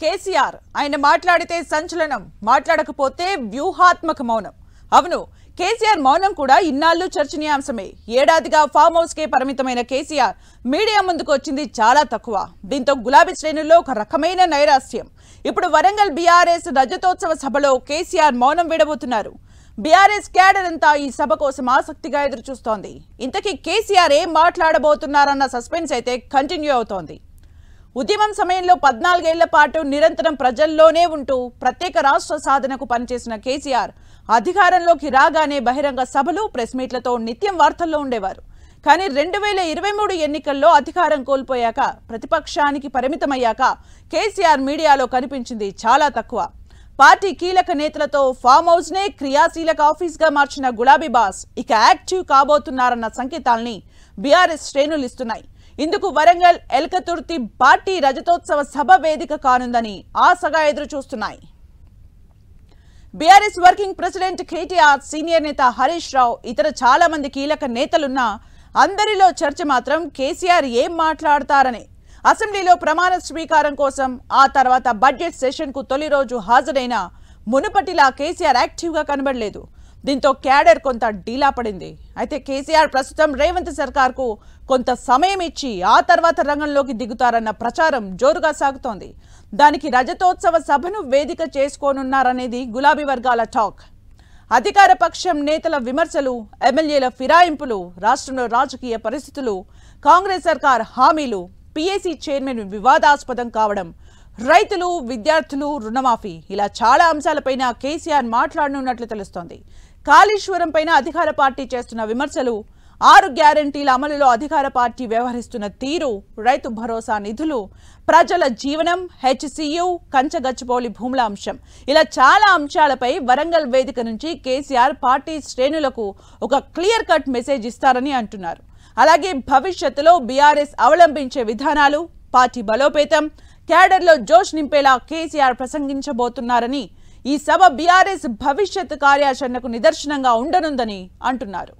కేసీఆర్ ఆయన మాట్లాడితే సంచలనం, మాట్లాడకపోతే వ్యూహాత్మక మౌనం. అవును, కేసీఆర్ మౌనం కూడా ఇన్నాళ్ళు చర్చనీయాంశమే. ఏడాదిగా ఫామ్ హౌస్ కే పరిమితమైన కేసీఆర్ మీడియా ముందుకు వచ్చింది చాలా తక్కువ. దీంతో గులాబీ శ్రేణుల్లో ఒక రకమైన నైరాస్యం. ఇప్పుడు వరంగల్ బీఆర్ఎస్ రజతోత్సవ సభలో కేసీఆర్ మౌనం విడబోతున్నారు. బీఆర్ఎస్ క్యాడర్ అంతా ఈ సభ కోసం ఆసక్తిగా ఎదురు చూస్తోంది. ఇంతకీ కేసీఆర్ ఏం మాట్లాడబోతున్నారన్న సస్పెన్స్ అయితే కంటిన్యూ అవుతోంది. ఉద్యమం సమయంలో 14 ఏళ్ల పాటు నిరంతరం ప్రజల్లోనే ఉంటూ ప్రత్యేక రాష్ట్ర సాధనకు పనిచేసిన కేసీఆర్ అధికారంలోకి రాగానే బహిరంగ సభలు, ప్రెస్ మీట్లతో నిత్యం వార్తల్లో ఉండేవారు. కానీ 2023 ఎన్నికల్లో అధికారం కోల్పోయాక, ప్రతిపక్షానికి పరిమితమయ్యాక కేసీఆర్ మీడియాలో కనిపించింది చాలా తక్కువ. పార్టీ కీలక నేతలతో ఫామ్ హౌస్ నే క్రియాశీలక ఆఫీస్ గా మార్చిన గులాబీ బాస్ ఇక యాక్టివ్ కాబోతున్నారన్న సంకేతాల్ని బీఆర్ఎస్ శ్రేణులు ఇస్తున్నాయి. ఇందుకు వరంగల్ ఎల్కతుర్తి పార్టీ రజతోత్సవ సభ వేదిక కానుందని ఆశగా ఎదురు చూస్తున్నాయి. BRS working president KTR, senior నేత హరీష్ రావు, ఇతర చాలా మంది కీలక నేతలున్నా అందరిలో చర్చ మాత్రం కేసీఆర్ ఏం మాట్లాడతారని. అసెంబ్లీలో ప్రమాణ స్వీకారం కోసం, ఆ తర్వాత బడ్జెట్ సెషన్ కు తొలి రోజు హాజరైన మునుపటిలా కేసీఆర్ యాక్టివ్ గా కనబడలేదు. దీంతో క్యాడర్ కొంత డీలా పడింది. అయితే కేసీఆర్ ప్రస్తుతం రేవంత్ సర్కార్ కు కొంత సమయం ఇచ్చి ఆ తర్వాత రంగంలోకి దిగుతారన్న ప్రచారం జోరుగా సాగుతోంది. దానికి రజతోత్సవ సభను వేదిక చేసుకోనున్నారనేది గులాబీ వర్గాల టాక్. అధికార పక్షం నేతల విమర్శలు, ఎమ్మెల్యేల ఫిరాయింపులు, రాష్ట్రంలో రాజకీయ పరిస్థితులు, కాంగ్రెస్ సర్కార్ హామీలు, పీఏసీ చైర్మన్ వివాదాస్పదం కావడం, రైతులు, విద్యార్థులు, రుణమాఫీ, ఇలా చాలా అంశాలపైన కేసీఆర్ మాట్లాడనున్నట్లు తెలుస్తోంది. కాళేశ్వరం పైన అధికార పార్టీ చేస్తున్న విమర్శలు, 6 గ్యారంటీల అమలులో అధికార పార్టీ వ్యవహరిస్తున్న తీరు, రైతు భరోసా నిధులు, ప్రజల జీవనం, హెచ్సియు, కంచగచ్చిబౌలి భూముల అంశం, ఇలా చాలా అంశాలపై వరంగల్ వేదిక నుంచి కేసీఆర్ పార్టీ శ్రేణులకు ఒక క్లియర్ కట్ మెసేజ్ ఇస్తారని అంటున్నారు. అలాగే భవిష్యత్తులో బీఆర్ఎస్ అవలంబించే విధానాలు, పార్టీ బలోపేతం, క్యాడర్లో జోష్ నింపేలా కేసీఆర్ ప్రసంగించబోతున్నారని, ఈ సభ బీఆర్ఎస్ భవిష్యత్ కార్యాచరణకు నిదర్శనంగా ఉండనుందని అంటున్నారు.